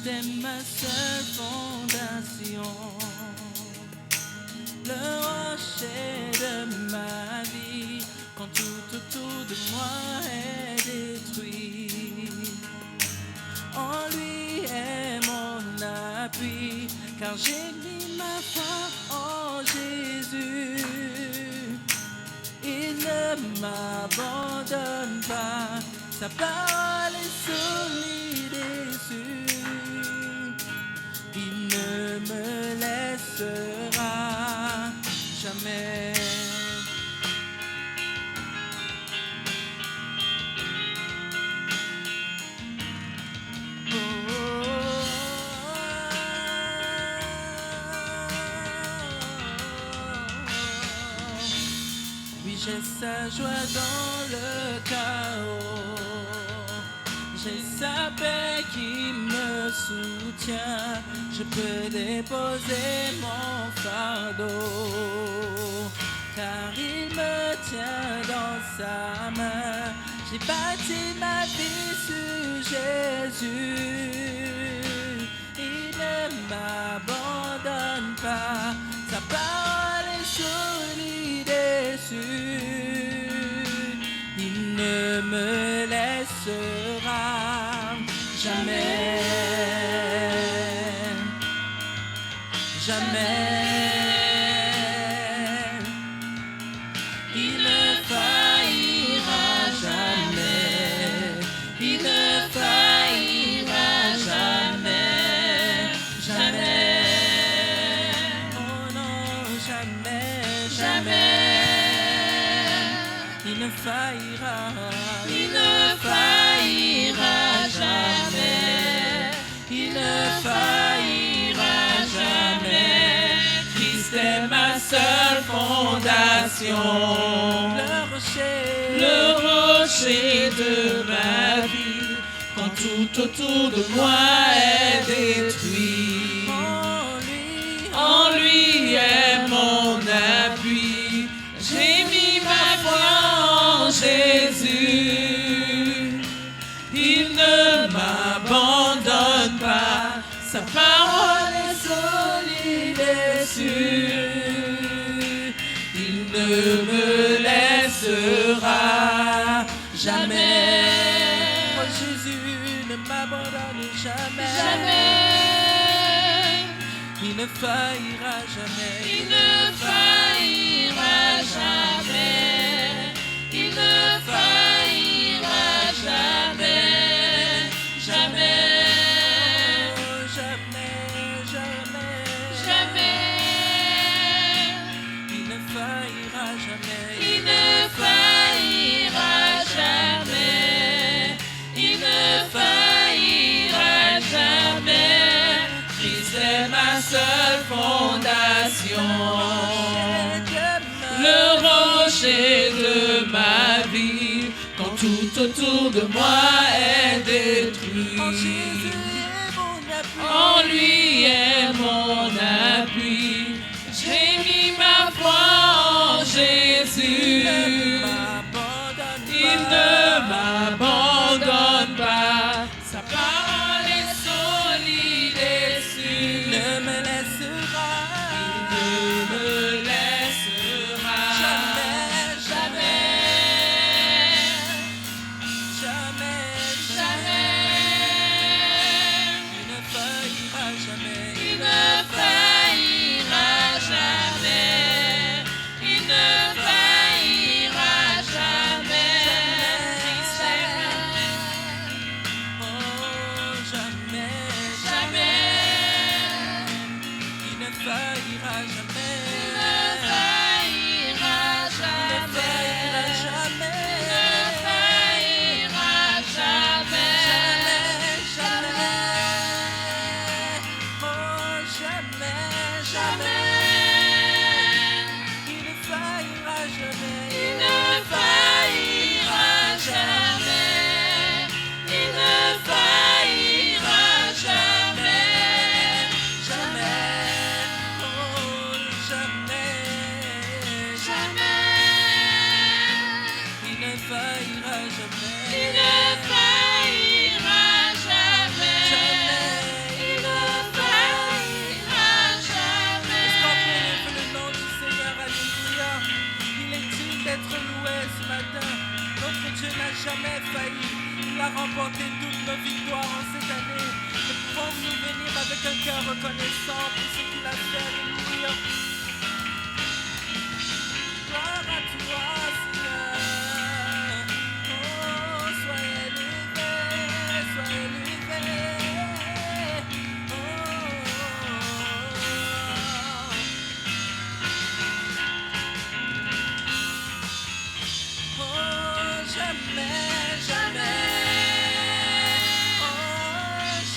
est ma seule fondation, le rocher de ma vie, quand tout autour de moi est détruit. En lui est mon appui, car j'ai mis ma foi en Jésus. Il ne m'abandonne pas, sa parole est solide et sûre. Il ne me laissera jamais. Oui, j'ai sa joie dans le chaos, j'ai sa paix qui me soutient, je peux déposer mon fardeau, car il me tient dans sa main. J'ai bâti ma vie sur Jésus, il ne m'abandonne pas, sa parole est solide et sûre. Il ne me laissera jamais, jamais. Il ne faillira jamais, il ne faillira jamais, jamais. Oh non, jamais, jamais. Il ne faillira, il ne faillira jamais, il ne faillira jamais. Christ est ma seule fondation, le rocher de ma vie, quand tout autour de moi est détruit. En lui est mon appui, j'ai mis ma foi en Jésus. Il ne m'abandonne pas, sa parole est solide et sûre. Il ne me laissera jamais. Oh, Jésus ne m'abandonne jamais, jamais. Il ne faillira jamais, il ne faillira jamais, il ne faillira jamais, jamais, oh, jamais, jamais, jamais. Il ne faillira jamais, il ne faillira jamais, il ne faillira jamais. Christ est ma seule fondation, le rocher de ma vie, quand tout autour de moi est détruit. En lui est mon appui, j'ai mis ma foi en Jésus. Il ne m'abandonne pas, sa parole est solide et sûre. Il ne me laissera, il ne me laissera jamais, jamais, jamais, jamais. Il ne faillira jamais, il ne faillira jamais, il ne faillira jamais. Oh, jamais, jamais. Il ne faillira jamais, il ne faillira jamais, il ne faillira jamais, jamais, jamais. Oh, jamais, jamais. Il ne faillira jamais, il ne faillira jamais, il ne faillira jamais, jamais. Oh, cœur reconnaissant pour ce qu'il a fait. Alléluia. Gloire à toi, Seigneur. Oh, sois élevé, sois élevé. Jamais, jamais, oh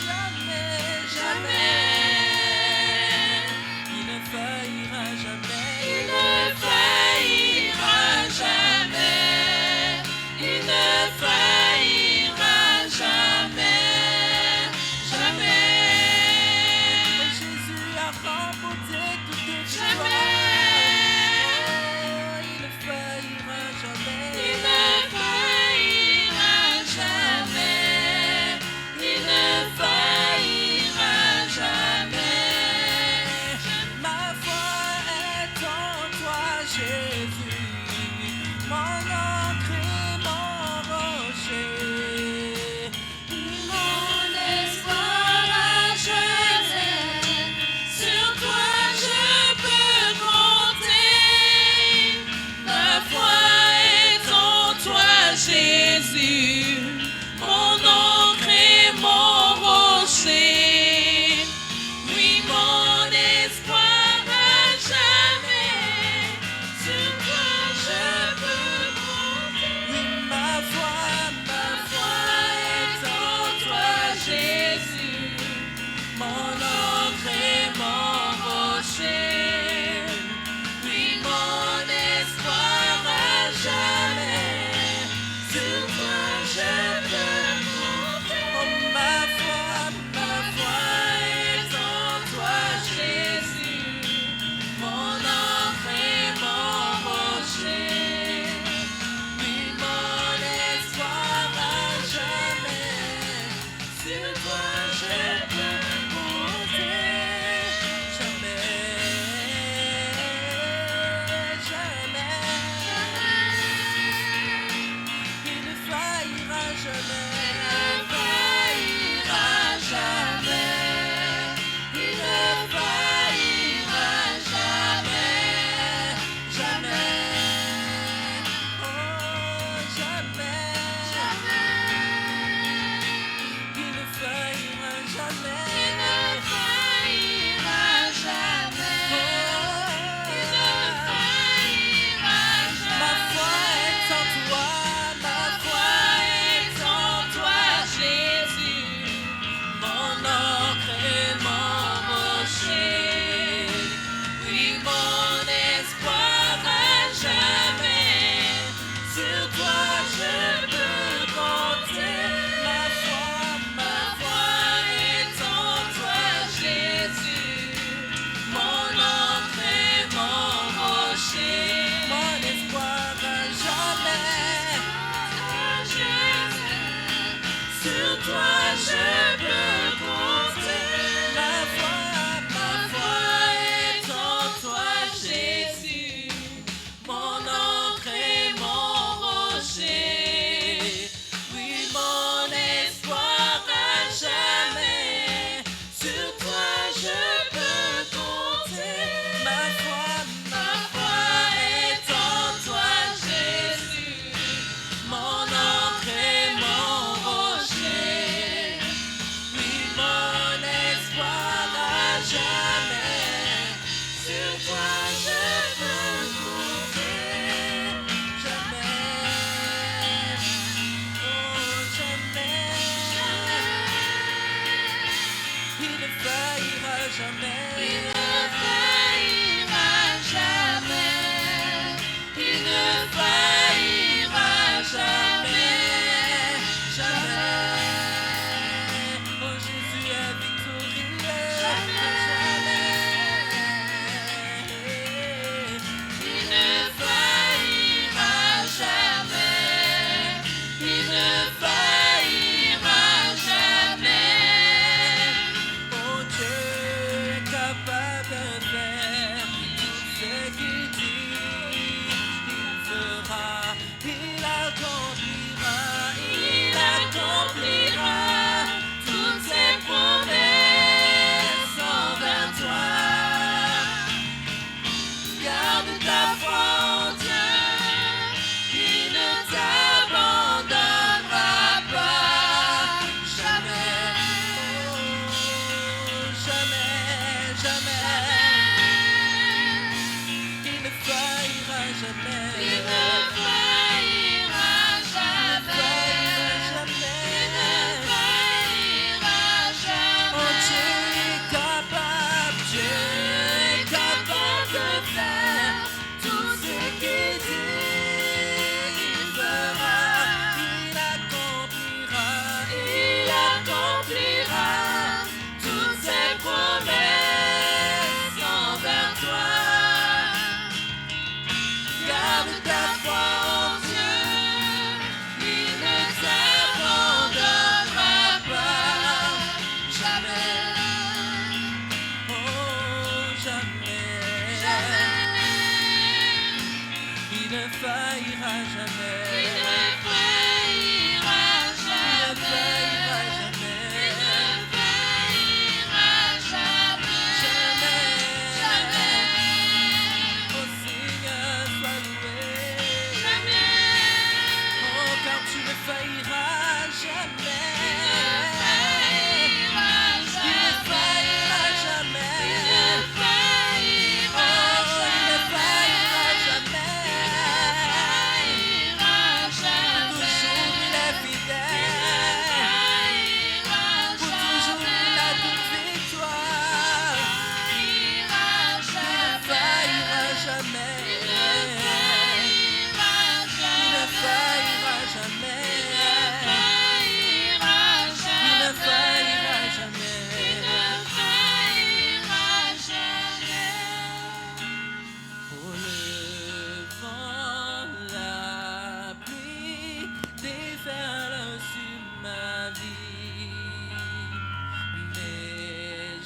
jamais, jamais, il ne faillira jamais, Il ne faillira jamais, il ne faillira jamais, jamais, oh, Jésus a remporté toute victoire, oh, il ne faillira jamais, il ne faillira jamais, il ne faillira jamais. ma foi est en toi, Jésus, mon ancre et mon rocher. Mon espoir à jamais, sur toi je peux compter. Ma foi est en toi, Jésus, mon ancre et mon rocher. Oui, mon espoir à jamais, sur toi je peux compter. Oui, ma foi est en toi, Jésus, mon ancre et mon rocher. Oui, mon espoir à jamais, sur toi je peux compter. oh, ma foi est en toi, Jésus, mon ancre et mon rocher. Oui, mon espoir à jamais, sur toi je peux compter. il ne faillira jamais, Il ne faillira jamais, jamais, oh jamais, il ne faillira jamais, il ne faillira jamais, il ne faillira ma jamais. foi est en toi, ma foi est en toi, Jésus, mon ancre et mon rocher. Oui, mon espoir à jamais, sur toi je peux compter. Ma foi est en toi, Jésus, mon ancre et mon rocher. mon espoir à jamais. Sur toi je peux compter. Ma foi est en toi, Jésus, mon ancre et mon rocher. Oui, mon espoir à jamais, sur toi je peux compter. ma foi est en toi, Jésus, mon ancre et mon rocher. Oui, mon espoir à jamais, sur toi je peux compter. jamais, oh jamais, il ne faillira jamais. Il ne faillira jamais, il ne faillira jamais, Jamais, oh Jésus est victorieux, jamais, il ne faillira jamais, il ne faillira jamais. oh Dieu,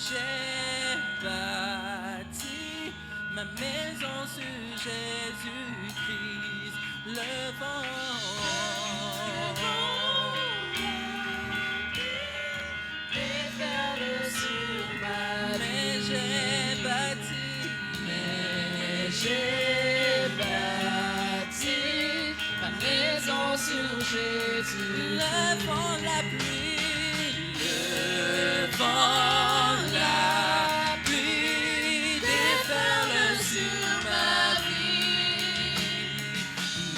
j'ai bâti ma maison sur Jésus-Christ, le mais j'ai bâti ma maison sur Jésus. le vent, la pluie, le vent, la pluie déferle sur ma vie.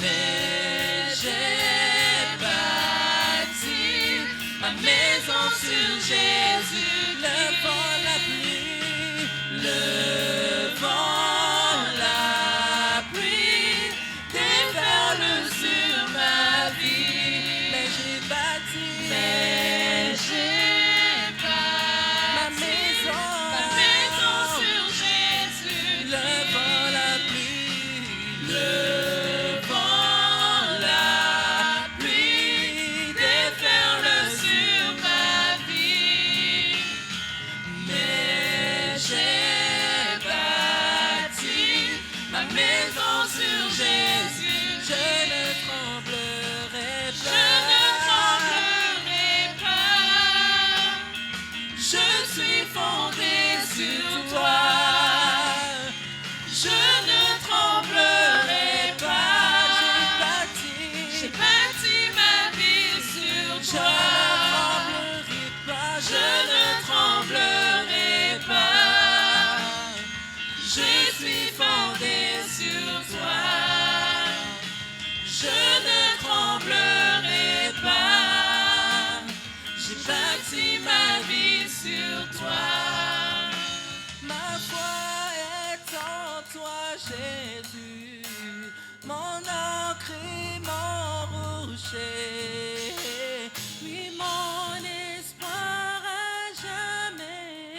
Mais j'ai bâti ma maison sur Jésus. Le vent, la pluie, le vent, la pluie déferle sur ma vie. Mais j'ai bâti ma maison sur Jésus. le vent, la pluie, le vent, la pluie déferle sur ma vie. Mais j'ai bâti ma maison sur Jésus. Je ne tremblerai pas. Je suis fondé sur toi. Je ne tremblerai pas. J'ai bâti ma vie sur toi. Je ne tremblerai pas. Je suis fondé sur toi. Je ne tremblerai pas. J'ai bâti ma vie sur toi. Ma foi est en toi, Jésus, mon ancre et mon rocher. Oui, mon espoir à jamais.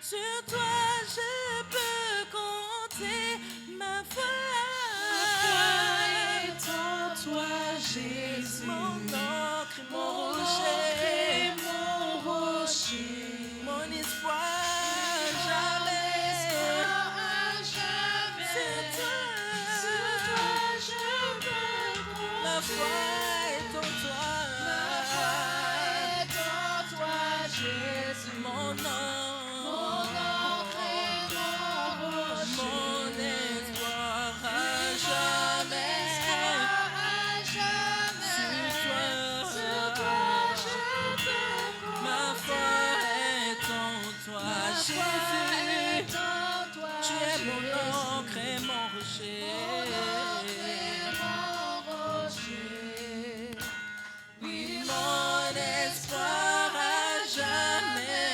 Sur toi je peux compter. Ma foi est en toi, Jésus. mon ancre et mon rocher, rocher. mon rocher. Mon espoir jamais. Ma foi est en toi. Jésus. Mon ancre et mon rocher. mon espoir à jamais. Sur toi ma foi est en toi, Jésus. Tu es mon ancre et mon rocher. Oui, mon espoir à jamais.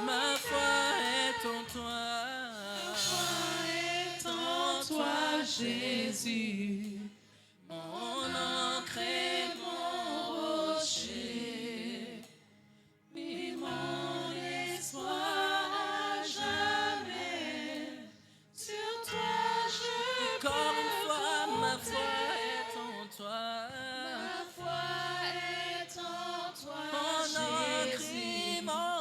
Ma foi est en toi. Jésus, Mon ancre et mon rocher. oui, mon espoir à jamais. Sur toi je Encore une fois, peux ma foi compter. est en toi. Ma foi est en toi, Mon ancre Jésus. et mon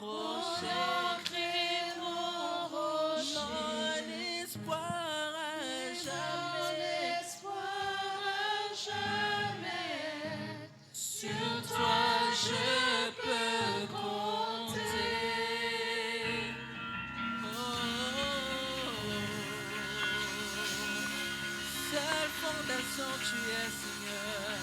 rocher. Ancre et mon rocher. Mon espoir à jamais. Mon espoir à jamais. Sur toi je peux compter. Seule fondation tu es, Seigneur.